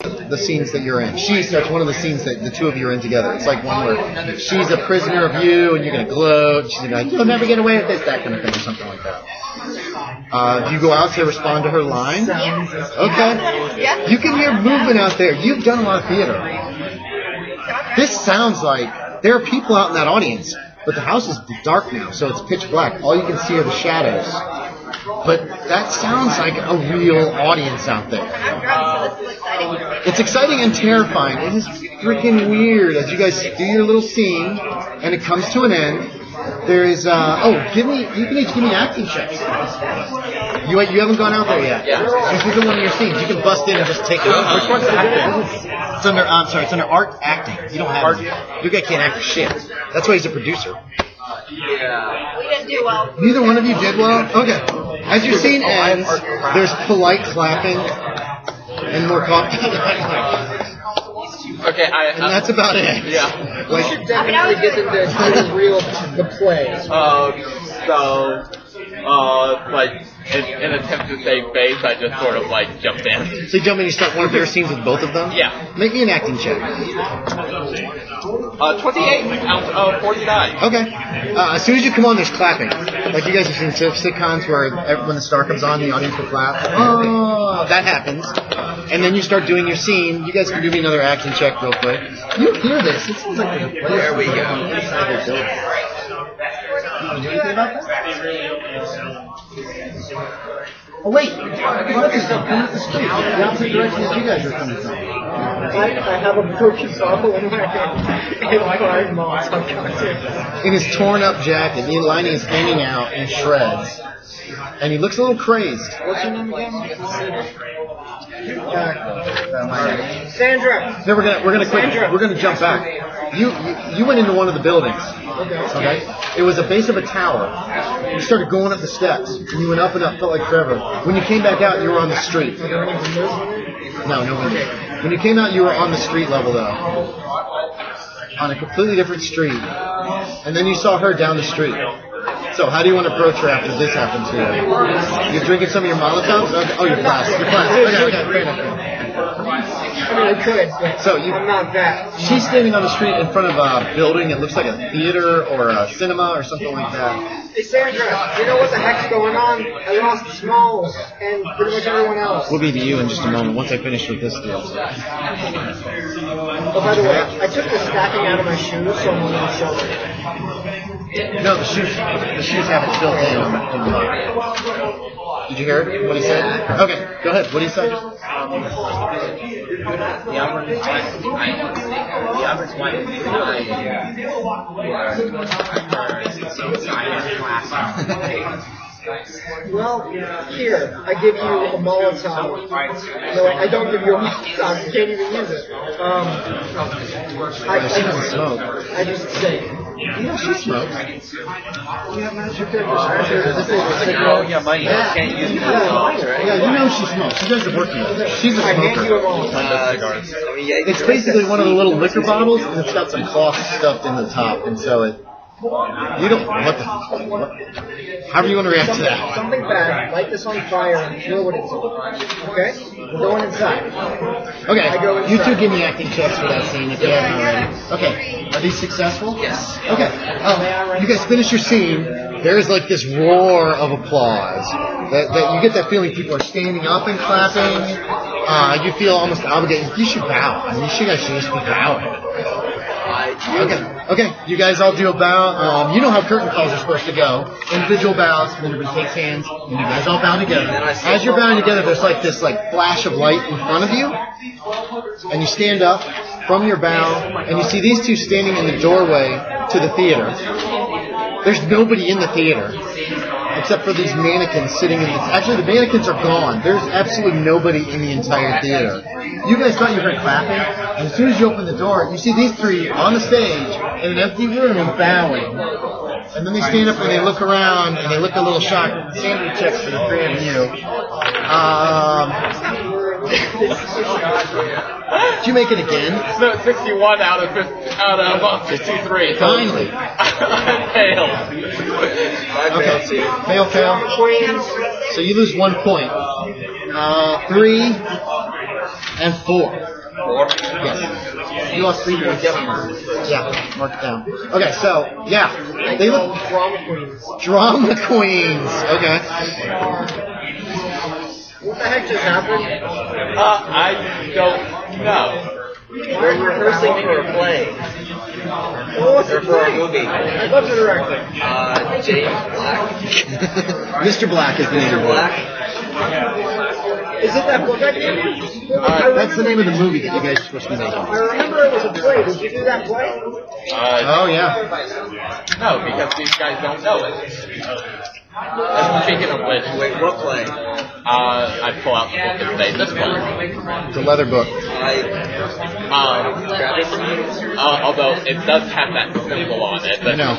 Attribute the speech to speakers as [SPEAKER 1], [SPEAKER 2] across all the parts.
[SPEAKER 1] the scenes that you're in. She starts one of the scenes that the two of you are in together. It's like one where she's a prisoner of you, and you're going to gloat. She's going to be like, you'll never get away with this, that kind of thing, or something like that. Do you go out to respond to her line? Okay. You can hear movement out there. You've done a lot of theater. This sounds like there are people out in that audience, but the house is dark now, so it's pitch black. All you can see are the shadows. But that sounds like a real audience out there. It's exciting and terrifying. It is freaking weird as you guys do your little scene and it comes to an end. There is, you can each give me acting checks. You haven't gone out there yet. Yeah. This isn't one of your scenes. You can bust in and just take it over. Which one's acting? It's under, it's under art acting. You don't have art. You guys can't act for shit. That's why he's a producer.
[SPEAKER 2] Yeah. We didn't do well.
[SPEAKER 1] Neither one of you did well? Okay. As your scene ends, there's polite clapping and more coffee.
[SPEAKER 3] Okay,
[SPEAKER 1] and that's about it.
[SPEAKER 3] Yeah.
[SPEAKER 4] We should definitely get into the real the play.
[SPEAKER 3] Like, in an attempt to save face, I just sort of, like, jumped in.
[SPEAKER 1] So you jump in and start one of your scenes with both of them?
[SPEAKER 3] Yeah.
[SPEAKER 1] Make me an acting check.
[SPEAKER 3] 28 out of 49.
[SPEAKER 1] Okay. As soon as you come on, there's clapping. Like you guys have seen sitcoms where when the star comes on, the audience will clap. Oh, that happens. And then you start doing your scene. You guys can do me another acting check real quick. You hear this. It sounds like a place.
[SPEAKER 3] There we go.
[SPEAKER 1] Inside their building. You want to do anything about that? Oh, wait. What is up? Come up the street. The opposite direction as you guys are coming from.
[SPEAKER 4] I have a broken bottle in my hand.
[SPEAKER 1] In his torn up jacket, the lining is hanging out in shreds. And he looks a little crazed.
[SPEAKER 4] What's your name again? Sandra.
[SPEAKER 1] So we're gonna jump back. You went into one of the buildings. Okay. It was a base of a tower. You started going up the steps, and you went up and up, felt like forever. When you came back out, you were on the street. No one did. When you came out, you were on the street level though, on a completely different street. And then you saw her down the street. So how do you want to approach her after this happens to you? You're drinking some of your Molotovs? Okay. Oh, you're fast. Okay, fair enough.
[SPEAKER 4] I mean, I could, but I'm not that.
[SPEAKER 1] She's standing on the street in front of a building. It looks like a theater or a cinema or something like that.
[SPEAKER 4] Hey, Sandra, you know what the heck's going on? I lost the Smalls and pretty much everyone else.
[SPEAKER 1] We'll be to you in just a moment once I finish with this deal.
[SPEAKER 4] Oh, by the way, I took the stacking out of my shoes, so I'm on the shoulder.
[SPEAKER 1] No, the shoes have it built in. Did you hear what he said? Okay, go ahead. What did he say?
[SPEAKER 5] The average one is 9.
[SPEAKER 4] Well, here, I give you a Molotov. No, I don't give you a Molotov. You can't even use it.
[SPEAKER 1] She doesn't smoke.
[SPEAKER 4] I just say.
[SPEAKER 1] You know she smokes.
[SPEAKER 3] Oh, yeah, money. Can't use it.
[SPEAKER 1] Yeah, you know she smokes. She does the working. She's a smoker. It's basically one of the little liquor bottles, and it's got some cloth stuffed in the top, and so it. You don't. What the? How do you want to react to that?
[SPEAKER 4] Something bad. Light this on fire and feel what it's like. Okay? We're going inside.
[SPEAKER 1] Okay. You two give me acting checks for that scene if you haven't already. Okay. Are these successful?
[SPEAKER 3] Yes.
[SPEAKER 1] Okay. You guys finish your scene. There's like this roar of applause. That you get that feeling people are standing up and clapping. You feel almost obligated. You should bow. I mean, you guys should just be bowing. Okay. You guys all do a bow. You know how curtain calls are supposed to go. Individual bows, and then everybody takes hands, and you guys all bow together. As you're bowing together, there's like this flash of light in front of you, and you stand up from your bow, and you see these two standing in the doorway to the theater. There's nobody in the theater except for these mannequins sitting in the... Actually, the mannequins are gone. There's absolutely nobody in the entire theater. You guys thought you heard clapping, and as soon as you open the door, you see these three on the stage in an empty room bowing. And then they stand up and they look around and they look a little shocked. Sandra checks for the three of you. Did you make it again?
[SPEAKER 3] No, 61 out of 53.
[SPEAKER 1] Finally.
[SPEAKER 3] Fail.
[SPEAKER 1] Okay. Fail. So you lose 1 point. 3, And 4.
[SPEAKER 5] 4?
[SPEAKER 1] Yes. You lost 3 points. Yeah, mark it down. Okay, so, yeah. They look...
[SPEAKER 4] Drama queens.
[SPEAKER 1] Drama queens. Okay.
[SPEAKER 4] What the heck just happened?
[SPEAKER 3] I don't know.
[SPEAKER 5] We're rehearsing for a play.
[SPEAKER 4] Oh,
[SPEAKER 5] Or for a movie.
[SPEAKER 4] I love the director.
[SPEAKER 5] James Black.
[SPEAKER 1] Mr. Black is the name of
[SPEAKER 5] Mr.
[SPEAKER 1] it.
[SPEAKER 5] Black.
[SPEAKER 4] Is it that book I gave you?
[SPEAKER 1] That's the name of the movie that you guys are supposed to be making.
[SPEAKER 4] I remember it was a play. Did you do that play?
[SPEAKER 1] Oh, yeah.
[SPEAKER 3] No, because these guys don't know it. And speaking of which,
[SPEAKER 5] Wait, what play?
[SPEAKER 3] I pull out the book and say, this one.
[SPEAKER 1] It's a leather book.
[SPEAKER 5] Grab it from you?
[SPEAKER 3] Although it does have that symbol on it.
[SPEAKER 1] I
[SPEAKER 3] But
[SPEAKER 1] know.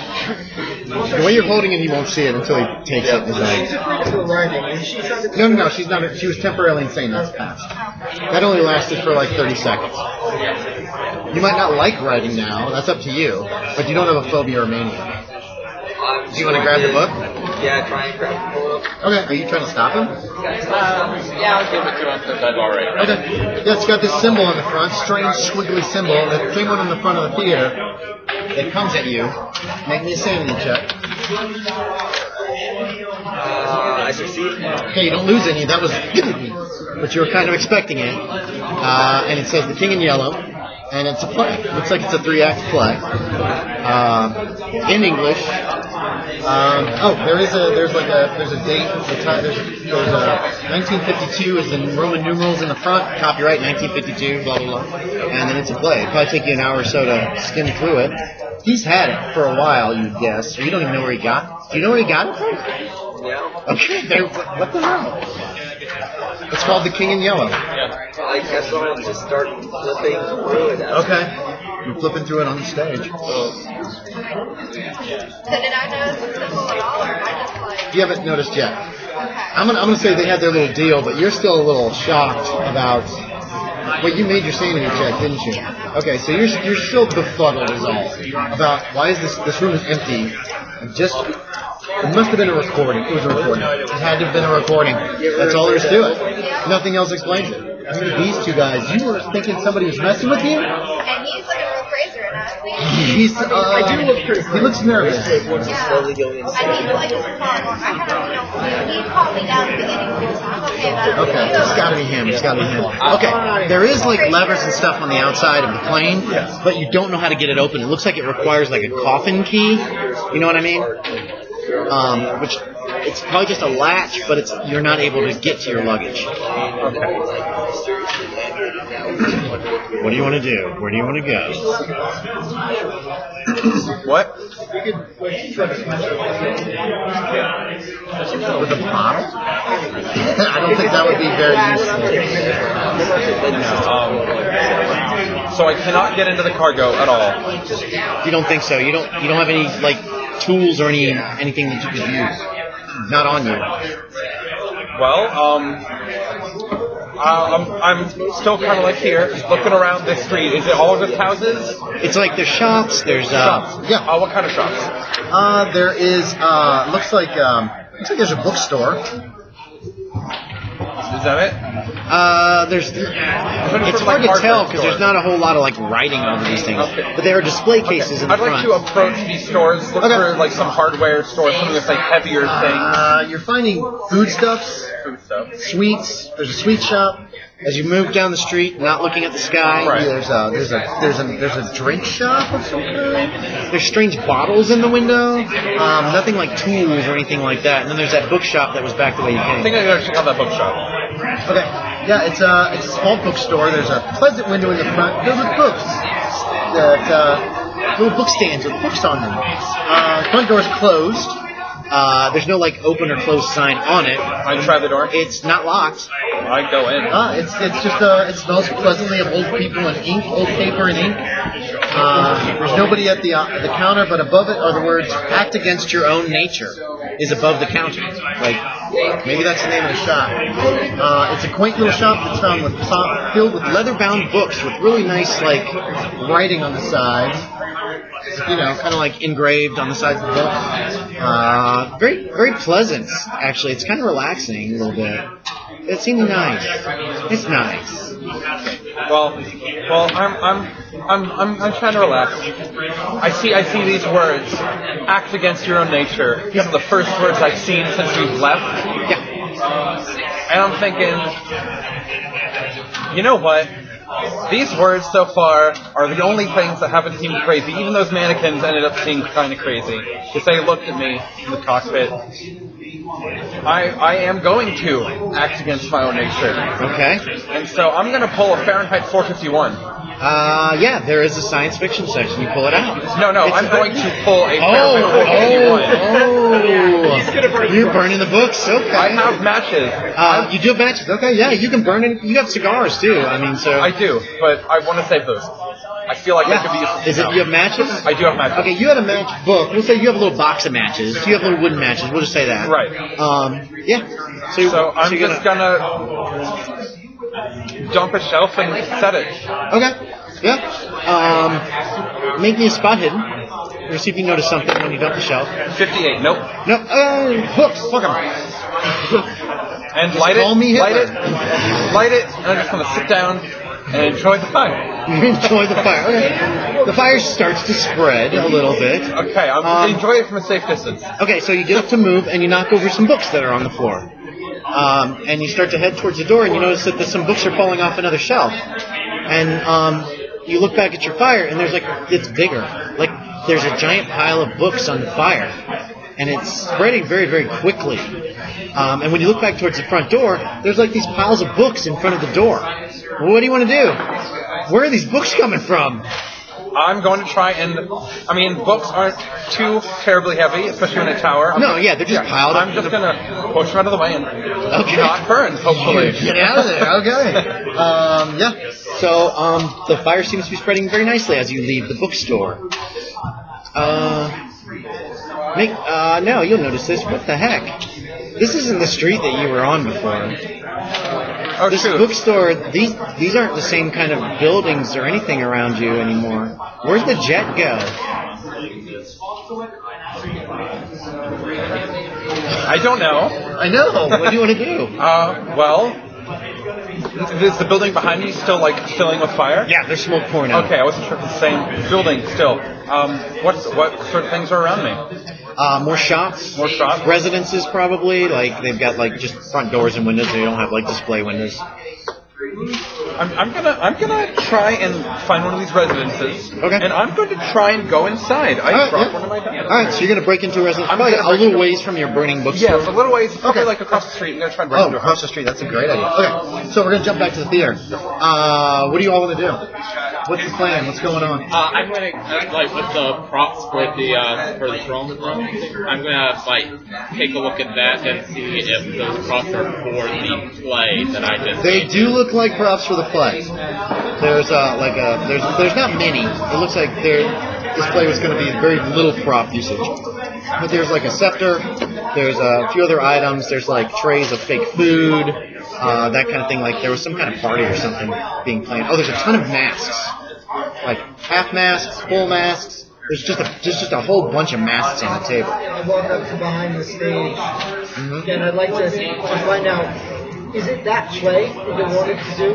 [SPEAKER 1] The way you're holding it, he won't see it until he takes it in his
[SPEAKER 4] She's
[SPEAKER 1] eyes.
[SPEAKER 4] afraid of the writing. And she's trying to
[SPEAKER 1] No, she's not. She was temporarily insane. That's past. That only lasted for like 30 seconds. You might not like writing now. That's up to you. But you don't have a phobia or mania. Do you want to grab the book?
[SPEAKER 5] Yeah, try and grab the book.
[SPEAKER 1] Okay. Are you trying to stop him?
[SPEAKER 3] yeah, I'll give it to him since I've already read it.
[SPEAKER 1] Okay. Yeah, it's got this symbol on the front, strange squiggly symbol. The same one on the front of the theater. It comes at you. Make me a sanity check.
[SPEAKER 5] I succeed.
[SPEAKER 1] Okay, you don't lose any. That was but you were kind of expecting it. And it says The King in Yellow. And it's a play. Looks like it's a 3-act play. In English. There's a date. There's a 1952 is in Roman numerals in the front. Copyright 1952. Blah blah blah. And then it's a play. It'll probably take you an hour or so to skim through it. He's had it for a while, you'd guess. Or you don't even know where he got. Do you know where he got it from?
[SPEAKER 5] Yeah.
[SPEAKER 1] Okay. What the hell? It's called The King in Yellow.
[SPEAKER 5] I guess I'll just start flipping through it.
[SPEAKER 1] Okay. You're flipping through it on the stage.
[SPEAKER 2] So did I notice the symbol at all, or am I just like...
[SPEAKER 1] You haven't noticed yet.
[SPEAKER 2] Okay.
[SPEAKER 1] I'm gonna say they had their little deal, but you're still a little shocked about. Well, you made your sanity check, didn't you?
[SPEAKER 2] Yeah.
[SPEAKER 1] Okay, so you're still befuddled is all about why is this room is empty. And just it must have been a recording. It was a recording. It had to have been a recording. That's all there's to it. Nothing else explains it. These two guys, you were thinking somebody was messing with you?
[SPEAKER 2] And he's looking real crazy right now.
[SPEAKER 1] I do look pretty. He looks nervous.
[SPEAKER 2] Yeah.
[SPEAKER 5] Slowly going inside.
[SPEAKER 2] I need to like his car. I kind of, he called me down at the beginning, so I'm okay about it.
[SPEAKER 1] Okay, it's gotta be him. It's gotta be him. Okay, there is like levers and stuff on the outside of the plane, but you don't know how to get it open. It looks like it requires like a coffin key. You know what I mean? Which it's probably just a latch, but you're not able to get to your luggage. What do you want to do? Where do you want to go?
[SPEAKER 3] What?
[SPEAKER 1] With a bottle? I don't think that would be very useful.
[SPEAKER 6] So I cannot get into the cargo at all.
[SPEAKER 1] You don't think so? You don't have any like tools or anything that you could use? Not on you.
[SPEAKER 6] Well, I'm still kind of like here, looking around this street. Is it all of its houses?
[SPEAKER 1] It's like there's shops. There's
[SPEAKER 6] Shops.
[SPEAKER 1] yeah.
[SPEAKER 6] What kind of shops?
[SPEAKER 1] There is looks like there's a bookstore.
[SPEAKER 6] Is that it?
[SPEAKER 1] It's hard to tell because there's not a whole lot of like writing over these things.
[SPEAKER 6] Okay.
[SPEAKER 1] But there are display cases in the
[SPEAKER 6] I'd
[SPEAKER 1] front.
[SPEAKER 6] like to approach these stores, look for like some hardware store, something that's like heavier things.
[SPEAKER 1] You're finding foodstuffs,
[SPEAKER 6] Food stuff.
[SPEAKER 1] sweets. There's a sweet shop. As you move down the street, not looking at the sky,
[SPEAKER 6] Right.
[SPEAKER 1] there's a drink shop of some kind. There's strange bottles in the window. Nothing like tools or anything like that. And then there's that bookshop that was back the way you
[SPEAKER 6] I
[SPEAKER 1] came.
[SPEAKER 6] think I gotta check out that bookshop.
[SPEAKER 1] Okay. Yeah, it's a small bookstore. There's a pleasant window in the front filled with books. That little book stands with books on them. Front door's closed. There's no like open or closed sign on it.
[SPEAKER 6] I try the door.
[SPEAKER 1] It's not locked.
[SPEAKER 6] I go in.
[SPEAKER 1] It's just it smells pleasantly of old people and ink, old paper and ink. There's nobody at the counter, but above it are the words "Act against your own nature" is above the counter. Like maybe that's the name of the shop. It's a quaint little shop that's filled with leather-bound books with really nice like writing on the sides. You know, kind of like engraved on the sides of the book. Very, very pleasant, actually. It's kind of relaxing a little bit. It seems nice. It's nice.
[SPEAKER 6] Well, I'm trying to relax. I see these words. Act against your own nature. These are the first words I've seen since we've left.
[SPEAKER 1] Yeah.
[SPEAKER 6] And I'm thinking, you know what? These words so far are the only things that haven't seemed crazy. Even those mannequins ended up seeming kind of crazy. Because they looked at me in the cockpit. I am going to act against my own nature.
[SPEAKER 1] Okay.
[SPEAKER 6] And so I'm going to pull a Fahrenheit 451.
[SPEAKER 1] Yeah, there is a science fiction section. You pull it out.
[SPEAKER 6] No, I'm going to pull a Fahrenheit 451.
[SPEAKER 1] You're burning the books. Okay.
[SPEAKER 6] I have matches.
[SPEAKER 1] You do have matches. Okay, yeah, you can burn it. You have cigars too. I mean, so.
[SPEAKER 6] I do, but I want to save those. I feel like I could be useful.
[SPEAKER 1] Is it? You have matches?
[SPEAKER 6] I do have matches.
[SPEAKER 1] Okay, you had a match book. We'll say you have a little box of matches. You have little wooden matches. We'll just say that.
[SPEAKER 6] Right.
[SPEAKER 1] Yeah.
[SPEAKER 6] So I'm just gonna dump a shelf and set it.
[SPEAKER 1] Okay. Yeah. Make me a spot hidden. Or see if you notice something when you dump the shelf.
[SPEAKER 6] 58. Nope.
[SPEAKER 1] No. Books. Fuck them.
[SPEAKER 6] And light it.
[SPEAKER 1] Call me
[SPEAKER 6] Light
[SPEAKER 1] Hitler.
[SPEAKER 6] it. Light it. And I'm just gonna sit down and enjoy the fire.
[SPEAKER 1] Enjoy the fire. Okay. The fire starts to spread a little bit.
[SPEAKER 6] Okay, I'm enjoy it from a safe distance.
[SPEAKER 1] Okay, so you get up to move and you knock over some books that are on the floor. And you start to head towards the door and you notice that some books are falling off another shelf. And you look back at your fire and there's it's bigger. Like there's a giant pile of books on the fire. And it's spreading very, very quickly. And when you look back towards the front door, there's these piles of books in front of the door. Well, what do you want to do? Where are these books coming from?
[SPEAKER 6] I'm going to try and... I mean, books aren't too terribly heavy, especially in a tower.
[SPEAKER 1] They're just piled up.
[SPEAKER 6] I'm just going to push them out of the way and not burn, hopefully.
[SPEAKER 1] Get out of there. Okay. Yeah. So the fire seems to be spreading very nicely as you leave the bookstore. No, you'll notice this. What the heck? This isn't the street that you were on before.
[SPEAKER 6] Oh,
[SPEAKER 1] this
[SPEAKER 6] shoot.
[SPEAKER 1] bookstore, these aren't the same kind of buildings or anything around you anymore. Where's the jet go?
[SPEAKER 6] I don't know.
[SPEAKER 1] I know. What do you want to do?
[SPEAKER 6] Well, is the building behind me still filling with fire?
[SPEAKER 1] Yeah, there's smoke pouring out.
[SPEAKER 6] Okay, I wasn't sure if it's the same building still. What sort of things are around me?
[SPEAKER 1] More shops.
[SPEAKER 6] More shops?
[SPEAKER 1] Residences, probably. They've got just front doors and windows. They don't have display windows.
[SPEAKER 6] I'm gonna try and find one of these residences.
[SPEAKER 1] Okay.
[SPEAKER 6] And I'm going to try and go inside. I dropped one of my diamonds.
[SPEAKER 1] All right, so you're gonna break into a residence. Probably a little ways from your burning bookstore.
[SPEAKER 6] Yeah, it's a little ways. Probably across the street. I'm gonna try and break into a house.
[SPEAKER 1] Across the street. That's a great idea. Okay, so we're gonna jump back to the theater. What do you all want to do? What's the plan? What's going on?
[SPEAKER 3] I'm gonna with the props for the throne room. I'm gonna take a look at that and see if those props are for the play that I just.
[SPEAKER 1] They do look like props for the play. There's there's not many. It looks like this play was going to be very little prop usage. But there's a scepter. There's a few other items. There's trays of fake food, that kind of thing. There was some kind of party or something being planned. Oh, there's a ton of masks, half masks, full masks. There's just a whole bunch of masks on the table.
[SPEAKER 4] I walk up to behind the stage, and I'd like to find out. Is it that play that they wanted to do?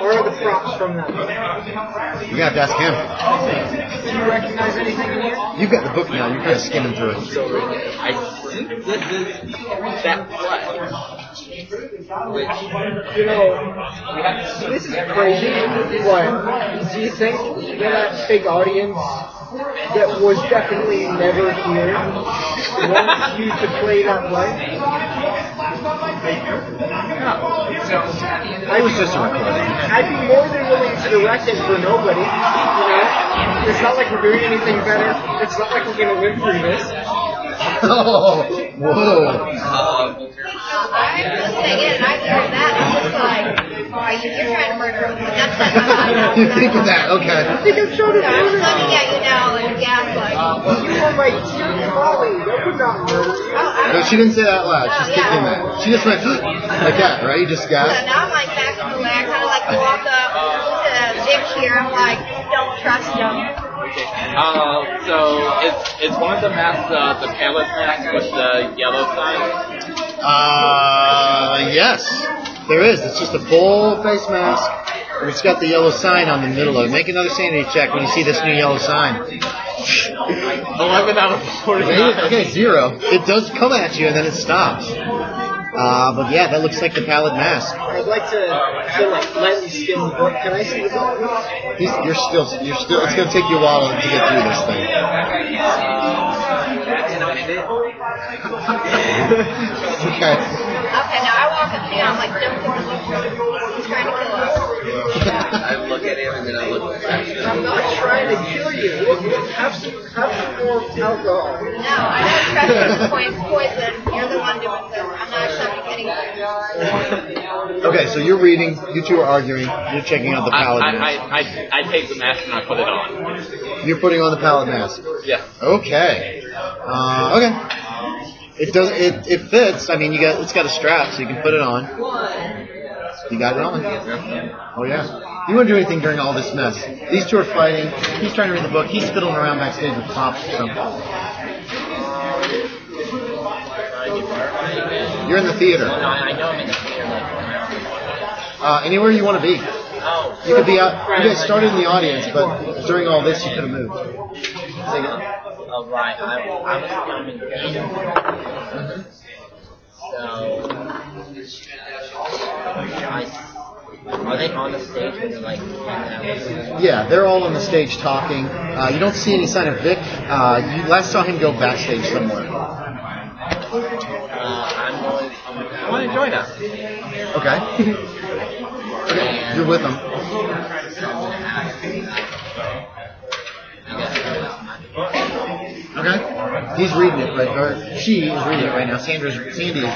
[SPEAKER 4] Or are the props from that?
[SPEAKER 1] You're gonna have to ask him.
[SPEAKER 4] Do you recognize anything in here?
[SPEAKER 1] You've got the book now. You're kind of skimming through it.
[SPEAKER 3] I think this is that play.
[SPEAKER 4] This is crazy, but do you think that big audience that was definitely never here wants you to play that play?
[SPEAKER 1] It was just a recording.
[SPEAKER 4] I'd be more than willing to direct it for nobody. It's not like we're doing anything better. It's not like we're going to live through this.
[SPEAKER 1] Oh, whoa.
[SPEAKER 2] Again, I heard that. I was you're trying to murder him. That's
[SPEAKER 1] You think of that, okay.
[SPEAKER 4] I think I've shown it.
[SPEAKER 2] I'm looking at you now and gaslight.
[SPEAKER 4] You were my Smalley. That would not murder you.
[SPEAKER 1] No, she didn't say that out loud. She's thinking that. She just went like that, right? You just
[SPEAKER 2] So
[SPEAKER 1] got.
[SPEAKER 2] now I'm back in the way. I kind of walk up to Vic here. I'm don't trust him.
[SPEAKER 3] So it's one of the masks, the palette mask with the yellow sign.
[SPEAKER 1] Yes. There is. It's just a full face mask. And it's got the yellow sign on the middle of it. Make another sanity check when you see this new yellow sign.
[SPEAKER 3] 11 out of 49.
[SPEAKER 1] Okay, 0. It does come at you and then it stops. But yeah, that looks like the pallid mask.
[SPEAKER 4] I'd like to let you skim the book. Can I see the book?
[SPEAKER 1] You're still. It's gonna take you a while to get through this thing. Okay.
[SPEAKER 2] Okay, now I walk up to him, I'm like, don't force him. He's trying to kill us.
[SPEAKER 5] I look at him and then I look back.
[SPEAKER 4] I'm not trying to kill you. Have some more alcohol.
[SPEAKER 2] No, I don't trust you at poison. You're the one doing so. I'm not accepting anything.
[SPEAKER 1] Okay, so you're reading. You two are arguing. You're checking out the pallid mask.
[SPEAKER 3] I take the mask and I put it on.
[SPEAKER 1] You're putting on the pallid mask.
[SPEAKER 3] Yeah.
[SPEAKER 1] Okay. Okay. It does. It fits. I mean, it's got a strap, so you can put it on. You got it on. Oh yeah. You wouldn't do anything during all this mess. These two are fighting. He's trying to read the book. He's fiddling around backstage with pops or something. You're in the theater.
[SPEAKER 7] I know I'm in the theater.
[SPEAKER 1] Anywhere you want to be. You could be out. You guys started in the audience, but during all this, you could have moved. Say again.
[SPEAKER 7] Oh, right. I'm in the theater. So, are they on the stage when they're like hanging out?
[SPEAKER 1] Yeah, they're all on the stage talking. You don't see any sign of Vic. You last saw him go backstage somewhere.
[SPEAKER 7] I want to join us.
[SPEAKER 1] Okay. Okay, you're with him. Okay. He's reading it right, or she is reading it right now. Sandy is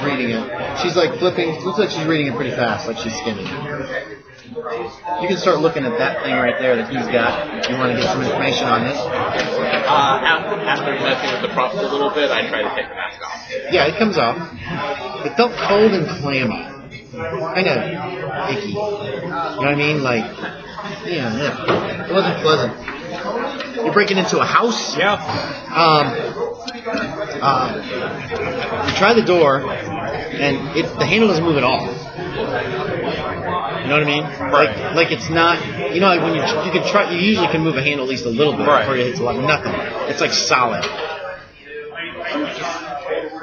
[SPEAKER 1] reading it. She's like flipping. Looks like she's reading it pretty fast, like she's skimming. You can start looking at that thing right there that he's got if you want to get some information on this.
[SPEAKER 3] After messing with the props a little bit, I try to take the mask off.
[SPEAKER 1] Yeah, it comes off. It felt cold and clammy. Kind of icky. You know what I mean? Like, yeah. It wasn't pleasant. You're breaking into a house?
[SPEAKER 6] Yeah.
[SPEAKER 1] You try the door, and the handle doesn't move at all. You know what I mean?
[SPEAKER 6] Right.
[SPEAKER 1] Like it's not. You know, like when you can try. You usually can move a handle at least a little bit before it hits a lot. Nothing. It's like solid.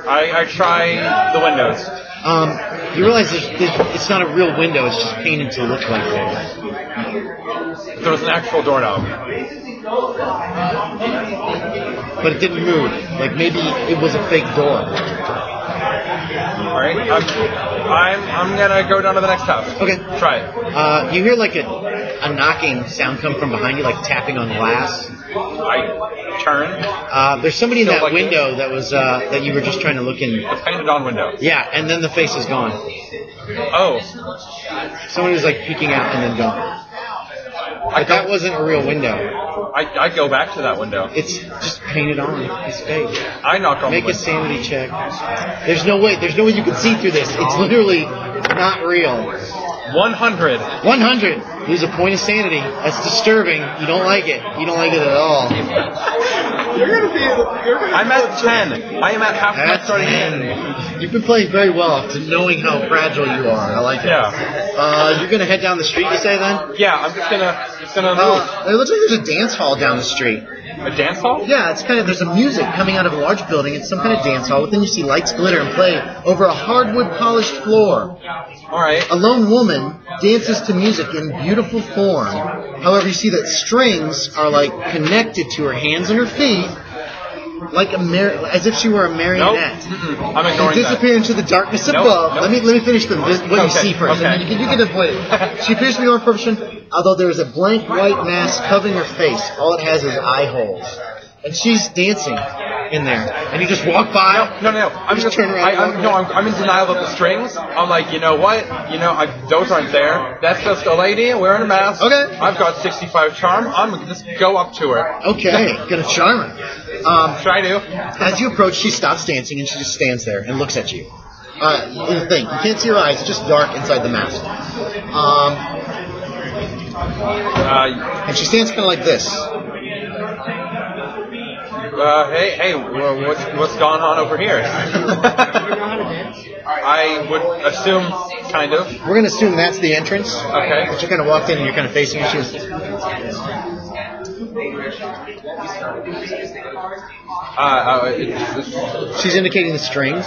[SPEAKER 6] I try the windows.
[SPEAKER 1] You realize it's not a real window. It's just painted to look like that.
[SPEAKER 6] There was an actual doorknob.
[SPEAKER 1] But it didn't move. Like maybe it was a fake door.
[SPEAKER 6] Alright, I'm gonna go down to the next house.
[SPEAKER 1] Okay.
[SPEAKER 6] Try it.
[SPEAKER 1] You hear like a knocking sound come from behind you, like tapping on glass.
[SPEAKER 6] I turn.
[SPEAKER 1] There's somebody in that
[SPEAKER 6] like
[SPEAKER 1] window that was that you were just trying to look in.
[SPEAKER 6] The painted on window.
[SPEAKER 1] Yeah, and then the face is gone.
[SPEAKER 6] Oh.
[SPEAKER 1] Someone was like peeking out and then gone. Like that wasn't a real window.
[SPEAKER 6] I go back to that window.
[SPEAKER 1] It's just painted on. It's fake.
[SPEAKER 6] I knock on
[SPEAKER 1] Make
[SPEAKER 6] the
[SPEAKER 1] a
[SPEAKER 6] window.
[SPEAKER 1] sanity check. There's no way you can see through this. It's literally not real.
[SPEAKER 6] 100.
[SPEAKER 1] 100. Lose a point of sanity. That's disturbing. You don't like it. You don't like it at all.
[SPEAKER 6] I'm at 10. I am at half my starting hand.
[SPEAKER 1] You've been playing very well to knowing how fragile you are. I like it.
[SPEAKER 6] Yeah.
[SPEAKER 1] You're gonna head down the street, you say then?
[SPEAKER 6] Yeah, I'm just gonna move.
[SPEAKER 1] It looks like there's a dance hall down the street.
[SPEAKER 6] A dance hall?
[SPEAKER 1] Yeah, it's kind of, there's some music coming out of a large building. It's some kind of dance hall. Within you see lights glitter and play over a hardwood polished floor.
[SPEAKER 6] Alright.
[SPEAKER 1] A lone woman dances to music in beautiful form. However, you see that strings are like connected to her hands and her feet, like as if she were a marionette.
[SPEAKER 6] Nope. I'm ignoring
[SPEAKER 1] She disappears into the darkness above.
[SPEAKER 6] Nope.
[SPEAKER 1] Let me finish what you see first.
[SPEAKER 6] Okay.
[SPEAKER 1] You can avoid it. She appears to be more proficient, although there is a blank white mask covering her face. All it has is eye holes. And she's dancing in there. And you just walk by.
[SPEAKER 6] No. I'm just
[SPEAKER 1] turn around.
[SPEAKER 6] I'm in denial of the strings. I'm like, you know what? Those aren't there. That's just a lady wearing a mask.
[SPEAKER 1] Okay.
[SPEAKER 6] I've got 65 charm. I'm gonna just go up to her.
[SPEAKER 1] Okay. Gonna charm her.
[SPEAKER 6] Try to.
[SPEAKER 1] As you approach, she stops dancing and she just stands there and looks at you. Here's the thing. You can't see her eyes. It's just dark inside the mask. And she stands kind of like this.
[SPEAKER 6] Hey, what's going on over here?
[SPEAKER 4] Do you know how to dance?
[SPEAKER 6] I would assume, kind of.
[SPEAKER 1] We're going to assume that's the entrance.
[SPEAKER 6] Okay.
[SPEAKER 1] But you kind of walked in and you're kind of facing her. She's indicating the strings.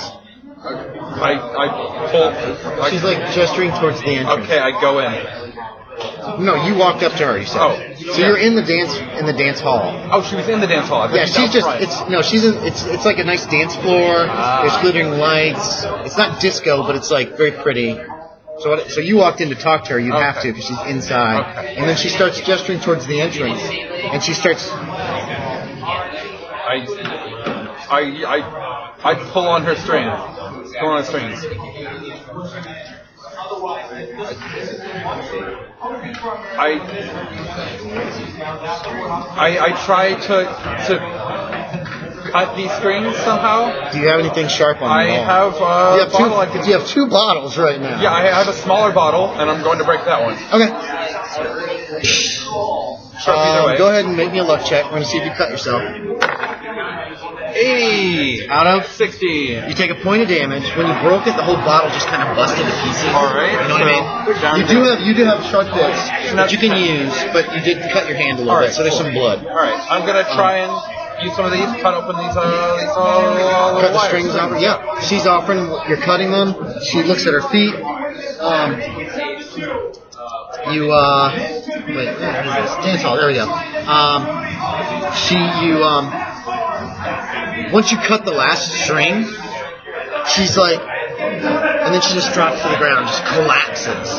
[SPEAKER 6] I pull.
[SPEAKER 1] She's like gesturing towards the entrance.
[SPEAKER 6] Okay, I go in.
[SPEAKER 1] No, you walked up to her. You said.
[SPEAKER 6] Oh,
[SPEAKER 1] so you're in the dance hall.
[SPEAKER 6] Oh, she was in the dance hall.
[SPEAKER 1] Yeah, she's just. It's like a nice dance floor. There's glittering lights. It's not disco, but it's like very pretty. So you walked in to talk to her. You have to because she's inside.
[SPEAKER 6] Okay.
[SPEAKER 1] And then she starts gesturing towards the entrance, and she starts.
[SPEAKER 6] I pull on her strings. Pull on her strings. I try to cut these strings somehow.
[SPEAKER 1] Do you have anything sharp on
[SPEAKER 6] I
[SPEAKER 1] you?
[SPEAKER 6] have a bottle.
[SPEAKER 1] You have 2 bottles right now.
[SPEAKER 6] Yeah, I have a smaller bottle, and I'm going to break that one.
[SPEAKER 1] Okay.
[SPEAKER 6] Either way.
[SPEAKER 1] Go ahead and make me a luck check. We're going to see if you cut yourself.
[SPEAKER 6] 80
[SPEAKER 1] out of
[SPEAKER 6] 60.
[SPEAKER 1] You take a point of damage. When you broke it, the whole bottle just kind of busted to pieces.
[SPEAKER 6] All right.
[SPEAKER 1] You know what I mean? You do have sharp bits that you can use, but you did cut your hand a little bit, so there's some blood.
[SPEAKER 6] All right. I'm gonna try and use some of these. Cut open these.
[SPEAKER 1] Cut the strings off. Yeah. She's offering. You're cutting them. She looks at her feet. Wait. Dance hall. There we go. Once you cut the last string, she's like, and then she just drops to the ground, just collapses.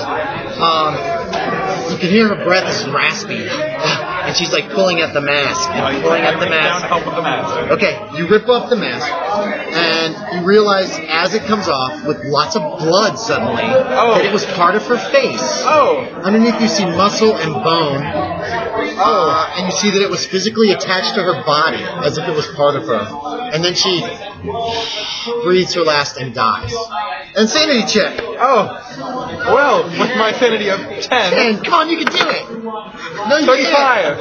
[SPEAKER 1] You can hear her breath is raspy, and she's like pulling at the mask. Pulling at the mask.
[SPEAKER 6] Help with the mask.
[SPEAKER 1] Okay, you rip off the mask, and you realize as it comes off with lots of blood suddenly that it was part of her face.
[SPEAKER 6] Oh.
[SPEAKER 1] Underneath you see muscle and bone. And you see that it was physically attached to her body as if it was part of her. And then she breathes her last and dies. Insanity check.
[SPEAKER 6] Oh. Well, with my sanity of 10.
[SPEAKER 1] 10. Come on, you can do it. No, you
[SPEAKER 6] 35.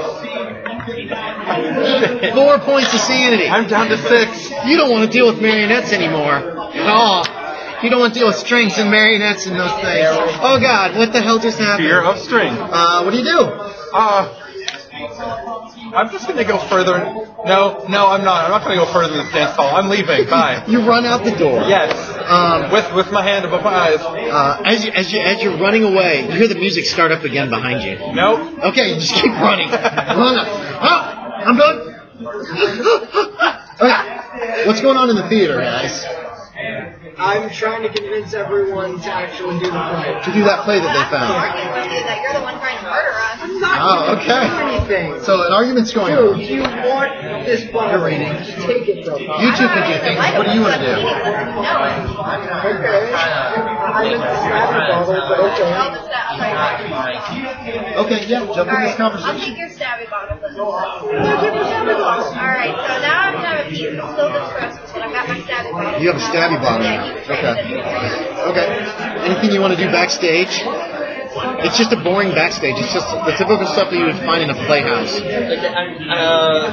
[SPEAKER 1] can't. 4 points of sanity.
[SPEAKER 6] I'm down to 6.
[SPEAKER 1] You don't want to deal with marionettes anymore. At all. You don't want to deal with strings and marionettes and those things. Oh, God, what the hell just happened?
[SPEAKER 6] Fear of string.
[SPEAKER 1] What do you do?
[SPEAKER 6] I'm just going to go further. No, I'm not. I'm not going to go further than the dance hall. I'm leaving. Bye.
[SPEAKER 1] You run out the door.
[SPEAKER 6] Yes. With my hand above my eyes.
[SPEAKER 1] As you're running away, you hear the music start up again behind you.
[SPEAKER 6] Nope.
[SPEAKER 1] Okay, you just keep running. Run up. Oh, I'm done. Okay. What's going on in the theater, guys?
[SPEAKER 4] I'm trying to convince everyone to actually do the play.
[SPEAKER 1] To do that play that they found.
[SPEAKER 2] Arguing with you that you're the one trying to murder us.
[SPEAKER 1] Oh, okay.
[SPEAKER 4] Anything.
[SPEAKER 1] So an argument's going
[SPEAKER 4] Dude,
[SPEAKER 1] on.
[SPEAKER 4] you want this bottle rating? Just take it from me.
[SPEAKER 1] You two can do things. What do you want to do?
[SPEAKER 4] Okay. I'm in the stabby bottle, but okay.
[SPEAKER 1] Okay, yeah, jump in this
[SPEAKER 2] I'll
[SPEAKER 1] conversation.
[SPEAKER 2] take your stabby bottle. Alright, so now I'm going to have a piece of still distressed, but I've got my stabby bottle.
[SPEAKER 1] You have a stabby bottle. Okay. Anything you want to do backstage? It's just a boring backstage. It's just the typical stuff that you would find in a playhouse.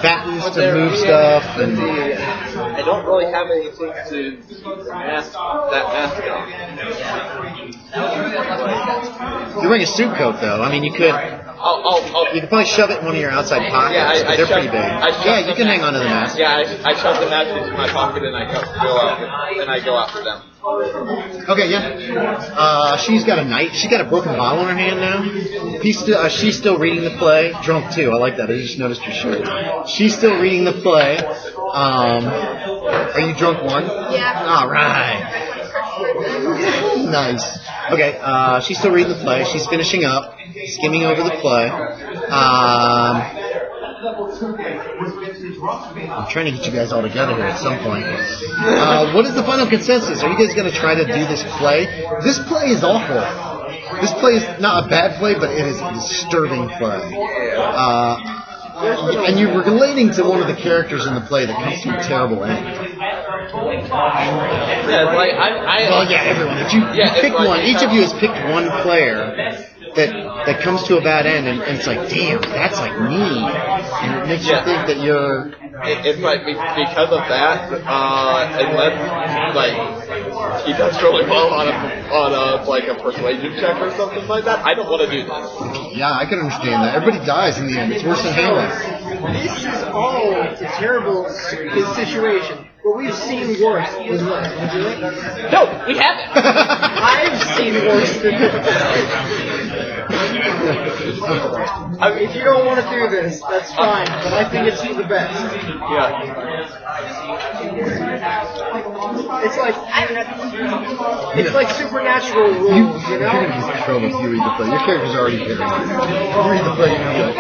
[SPEAKER 1] Buttons to move stuff. And
[SPEAKER 5] I don't really have anything to mask that mask on.
[SPEAKER 1] you're wearing a suit coat, though. I mean, you could. You could probably shove it in one of your outside pockets.
[SPEAKER 5] Yeah,
[SPEAKER 1] they're pretty big. Yeah, you can hang on to the mask.
[SPEAKER 5] Yeah, I shove the mask into my pocket and I go after them.
[SPEAKER 1] Okay, yeah. She's got a knife. She's got a broken bottle in her hand now. She's still reading the play. Drunk, too. I like that. I just noticed your shirt. She's still reading the play. Are you drunk one?
[SPEAKER 2] Yeah.
[SPEAKER 1] All right. Nice. Okay, she's still reading the play. She's finishing up, skimming over the play. I'm trying to get you guys all together here at some point. What is the final consensus? Are you guys going to try to do this play? This play is awful. This play is not a bad play, but it is a disturbing play. And you were relating to one of the characters in the play that comes to a terrible end.
[SPEAKER 5] Yeah, like
[SPEAKER 1] Well, yeah, everyone. You pick one. Each of you has picked one player that that comes to a bad end, and it's like, damn, that's like me, and it makes you think that you're.
[SPEAKER 5] It's like because of that, unless like he does really well on a like a persuasion check or something like that, I don't want to do this.
[SPEAKER 1] Yeah, I can understand that. Everybody dies in the end. It's worse than Hamlet.
[SPEAKER 4] This is all a terrible situation. But we've seen worse than this. Would you like?
[SPEAKER 3] No, we haven't.
[SPEAKER 4] I've seen worse than this. I mean, if you don't want to do this, that's fine. But I think it's for the best.
[SPEAKER 5] Yeah.
[SPEAKER 4] It's like supernatural rules, you know?
[SPEAKER 1] You're going to be in trouble if you read the play. Your character's already here. You read the play, you're good.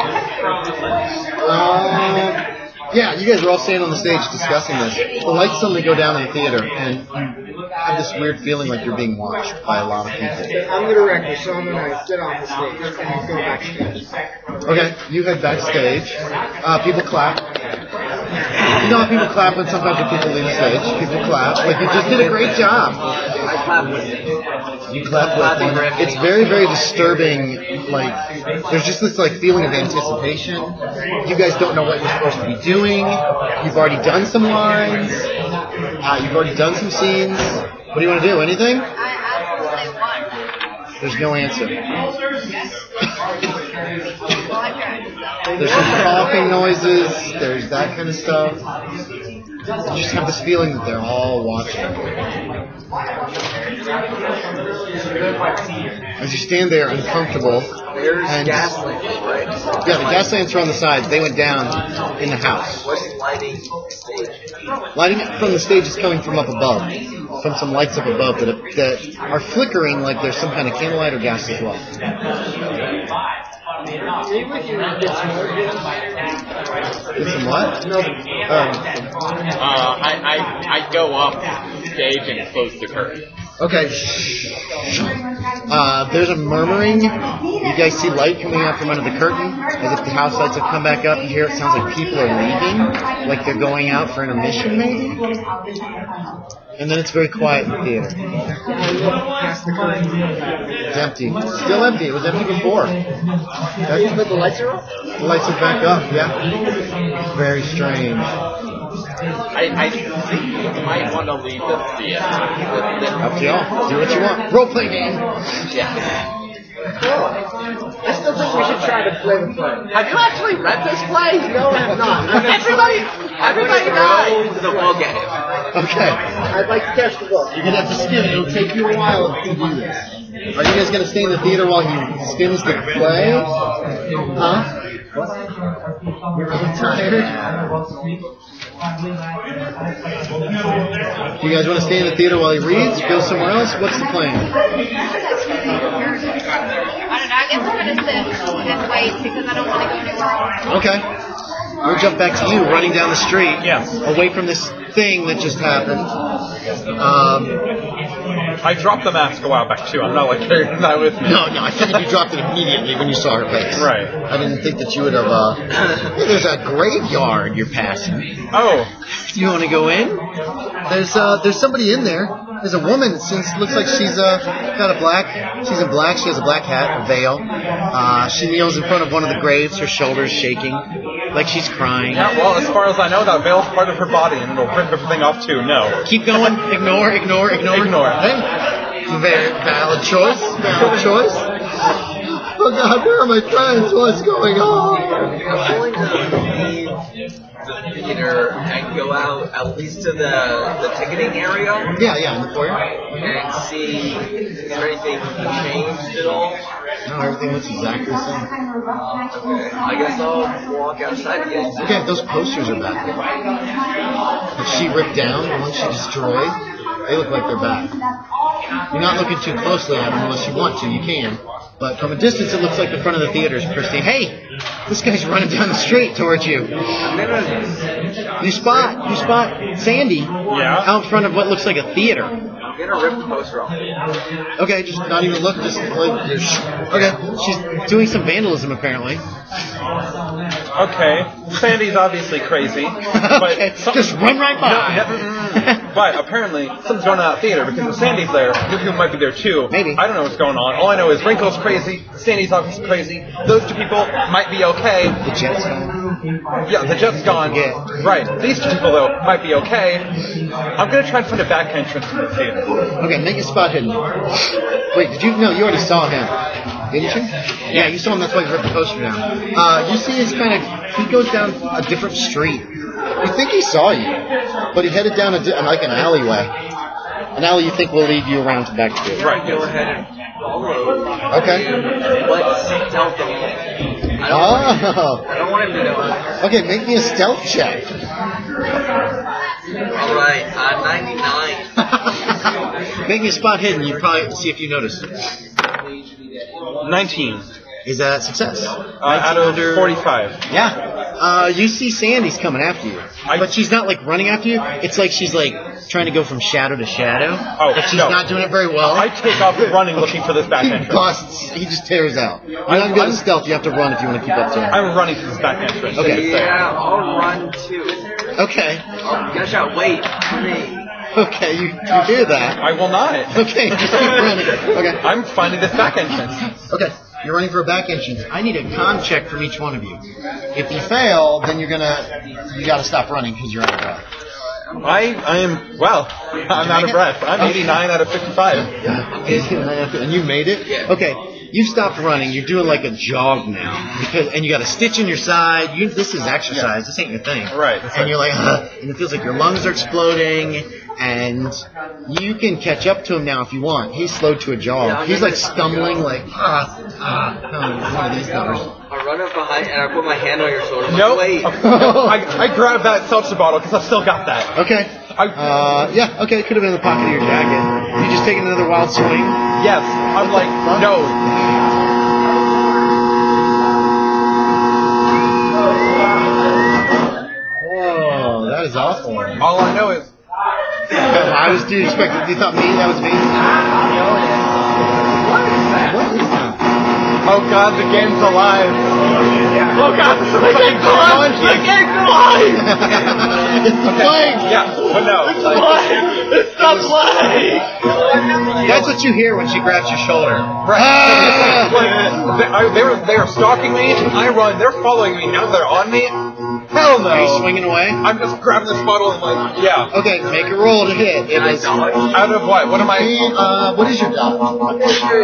[SPEAKER 1] Yeah, you guys are all standing on the stage discussing this. The lights suddenly go down in the theater, and you have this weird feeling like you're being watched by a lot of people.
[SPEAKER 4] I'm going to wreck you, so I'm going to get off the stage and go backstage.
[SPEAKER 1] Okay, you head backstage. People clap. You know how people clap when sometimes when people leave the stage? People clap. Like, you just did a great job.
[SPEAKER 5] I clap with you.
[SPEAKER 1] You clap with them. It's very, very disturbing. Like, there's just this like feeling of anticipation. You guys don't know what you're supposed to be doing. You've already done some lines. You've already done some scenes. What do you want to do? Anything? There's no answer. There's some coughing noises. There's that kind of stuff. You just have this feeling that they're all watching. As you stand there uncomfortable.
[SPEAKER 5] There's gas lamps, right?
[SPEAKER 1] Yeah, the gas lamps are on the sides. They went down in the house.
[SPEAKER 5] What's lighting the stage?
[SPEAKER 1] Lighting from the stage is coming from up above. From some lights up above that are flickering like there's some kind of candlelight or gas as well. Get some what?
[SPEAKER 3] I go up stage and close the curtain.
[SPEAKER 1] Okay. There's a murmuring. You guys see light coming out from under the curtain, as if the house lights have come back up. You hear it sounds like people are leaving, like they're going out for intermission, maybe. And then it's very quiet in the theater. It's empty. Still empty. It was empty before.
[SPEAKER 4] But the lights are off?
[SPEAKER 1] The lights are back up, yeah. Very strange.
[SPEAKER 3] I think you might want to leave the theater.
[SPEAKER 1] Up to y'all. Do what you want. Role-play game.
[SPEAKER 3] Yeah.
[SPEAKER 4] I still think we should try to play the play.
[SPEAKER 3] Have you actually read this play?
[SPEAKER 4] No, I have not.
[SPEAKER 3] Everybody died.
[SPEAKER 5] The ball game.
[SPEAKER 1] Okay.
[SPEAKER 4] I'd like to catch the ball.
[SPEAKER 1] You're going to have to skim it. It'll take you a while to do this. Are you guys going to stay in the theater while he skims the play? Huh? What? You're really tired? Do you guys want to stay in the theater while he reads? Go somewhere else? What's the plan?
[SPEAKER 2] I don't know. I guess I'm going to sit and wait because I don't want to go anywhere else.
[SPEAKER 1] Okay. We'll jump back to you running down the street.
[SPEAKER 6] Yes.
[SPEAKER 1] Away from this thing that just happened.
[SPEAKER 6] I dropped the mask a while back too. I'm not like carrying that with me.
[SPEAKER 1] No, I figured you dropped it immediately when you saw her face.
[SPEAKER 6] Right.
[SPEAKER 1] I didn't think that you would have, there's a graveyard you're passing.
[SPEAKER 6] Oh.
[SPEAKER 1] Do you want to go in? There's somebody in there. There's a woman, since looks like she's got a black, she's in black, she has a black hat, a veil. She kneels in front of one of the graves, her shoulders shaking, like she's crying.
[SPEAKER 6] Yeah, well, as far as I know, that veil's part of her body, and it'll rip everything off too. No.
[SPEAKER 1] Keep going. Ignore. Hey, very valid choice. Oh God, where are my friends? What's going on?
[SPEAKER 5] I'm going to leave the theater and go out at least to the ticketing area.
[SPEAKER 1] Yeah, in the foyer.
[SPEAKER 5] And see if anything changed at all.
[SPEAKER 1] No, everything looks exactly the same.
[SPEAKER 5] Okay, I guess I'll walk outside again.
[SPEAKER 1] Okay, those posters are back there. That she ripped down, the ones she destroyed, they look like they're back. You're not looking too closely at them unless you want to, you can. But from a distance, it looks like the front of the theater is pristine. Hey, this guy's running down the street towards you. You spot Sandy out in front of what looks like a theater.
[SPEAKER 5] I'm gonna rip the poster off.
[SPEAKER 1] Okay, just not even look, just like, okay, she's doing some vandalism apparently.
[SPEAKER 6] Okay, Sandy's obviously crazy, but
[SPEAKER 1] Okay, just run right by.
[SPEAKER 6] But apparently something's going on at theater because if Sandy's there, other people might be there too.
[SPEAKER 1] Maybe.
[SPEAKER 6] I don't know what's going on. All I know is Wrinkle's crazy, Sandy's obviously crazy. Those two people might be okay.
[SPEAKER 1] The jet's gone.
[SPEAKER 6] Yeah, the jet's gone.
[SPEAKER 1] Yeah.
[SPEAKER 6] Right. These two people though might be okay. I'm gonna try and find a back entrance to the theater.
[SPEAKER 1] Okay, make a spot hidden. Wait, did you? No, you already saw him. Didn't you? Yeah, you saw him. That's why you ripped the poster down. You see his kind of. He goes down a different street. You think he saw you, but he headed down like an alleyway. An alley you think will lead you around to back to it.
[SPEAKER 6] Right.
[SPEAKER 7] Go ahead and follow.
[SPEAKER 1] Okay.
[SPEAKER 7] Let's stealth him. I don't want him to know.
[SPEAKER 1] Okay, make me a stealth check.
[SPEAKER 7] Alright, 99.
[SPEAKER 1] Make me a spot hidden. You probably see if you notice.
[SPEAKER 6] 19.
[SPEAKER 1] Is that a success?
[SPEAKER 6] Out of 45.
[SPEAKER 1] Yeah. You see Sandy's coming after you. But she's not like running after you. It's like she's like trying to go from shadow to shadow.
[SPEAKER 6] Oh,
[SPEAKER 1] but she's
[SPEAKER 6] no.
[SPEAKER 1] not doing it very well.
[SPEAKER 6] I take off running looking for this back
[SPEAKER 1] He
[SPEAKER 6] entrance.
[SPEAKER 1] busts. He just tears out. You're not good at stealth. You have to run if you want to keep up to him.
[SPEAKER 6] I'm running for this back entrance.
[SPEAKER 1] Okay.
[SPEAKER 7] Yeah, I'll run too.
[SPEAKER 1] Okay.
[SPEAKER 7] You gotta shout, wait for me.
[SPEAKER 1] Okay, you hear that.
[SPEAKER 6] I will not.
[SPEAKER 1] Okay, just keep running. Okay.
[SPEAKER 6] I'm finding this back entrance.
[SPEAKER 1] Okay. You're running for a back entrance. I need a con check from each one of you. If you fail, then you gotta stop running because you're out of breath.
[SPEAKER 6] I'm out of breath. I'm 89 out of 55.
[SPEAKER 1] And you made it?
[SPEAKER 7] Yeah.
[SPEAKER 1] Okay. You stopped running. You're doing like a jog now, and you got a stitch in your side. This is exercise. This ain't your thing.
[SPEAKER 6] Right.
[SPEAKER 1] And you're like, and it feels like your lungs are exploding. And you can catch up to him now if you want. He's slowed to a jog. He's like stumbling, like one of these numbers.
[SPEAKER 7] I run up behind and I put my hand on your shoulder.
[SPEAKER 6] Nope.
[SPEAKER 7] Wait.
[SPEAKER 6] I grabbed that seltzer bottle because I still got that.
[SPEAKER 1] Okay. Yeah. Okay. It could have been in the pocket of your jacket. You just taking another wild swing.
[SPEAKER 6] Yes. I'm like, no.
[SPEAKER 1] Whoa, that is awful.
[SPEAKER 6] All I know is.
[SPEAKER 1] Do you expect? You thought that was me? What is that?
[SPEAKER 6] Oh God, the game's alive. Oh God, the game's alive. The game's alive.
[SPEAKER 1] It's playing.
[SPEAKER 6] Yeah, but no.
[SPEAKER 5] It's alive. It's not playing.
[SPEAKER 1] That's what you hear when she grabs your shoulder.
[SPEAKER 6] Right. They were stalking me. I run. They're following me. Now they're on me. Hell no.
[SPEAKER 1] Are you swinging away?
[SPEAKER 6] I'm just grabbing this bottle and like, yeah.
[SPEAKER 1] Okay, make a roll to hit. It is
[SPEAKER 6] Out of what? What am I?
[SPEAKER 1] what is your dodge? You're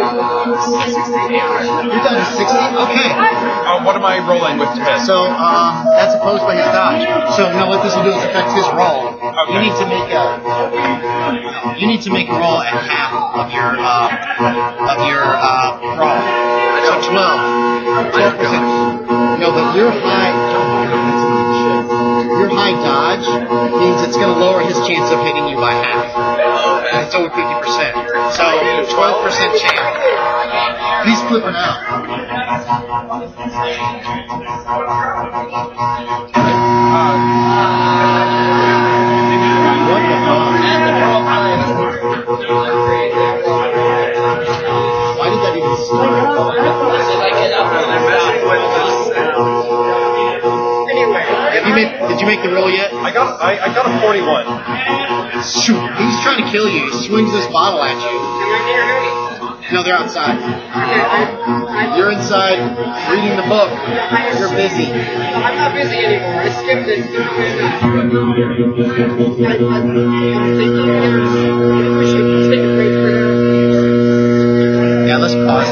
[SPEAKER 1] down to 60? Okay.
[SPEAKER 6] What am I rolling with to hit?
[SPEAKER 1] So, that's opposed by his dodge. So, now what this will do is affect his roll.
[SPEAKER 6] Okay.
[SPEAKER 1] You need to make a roll at half of your roll. So 12%. No, but your high dodge means it's going to lower his chance of hitting you by half. And it's over 50%. So 12% chance. He's flipping out. What the fuck? Why did that even start? Did you make the roll yet?
[SPEAKER 6] I got a 41.
[SPEAKER 1] Shoot, he's trying to kill you. He swings this bottle at you. No, they're outside. You're inside reading the book. You're busy.
[SPEAKER 4] I'm not busy anymore. I skipped it. I appreciate you taking a break for now.
[SPEAKER 1] Yeah, let's pause.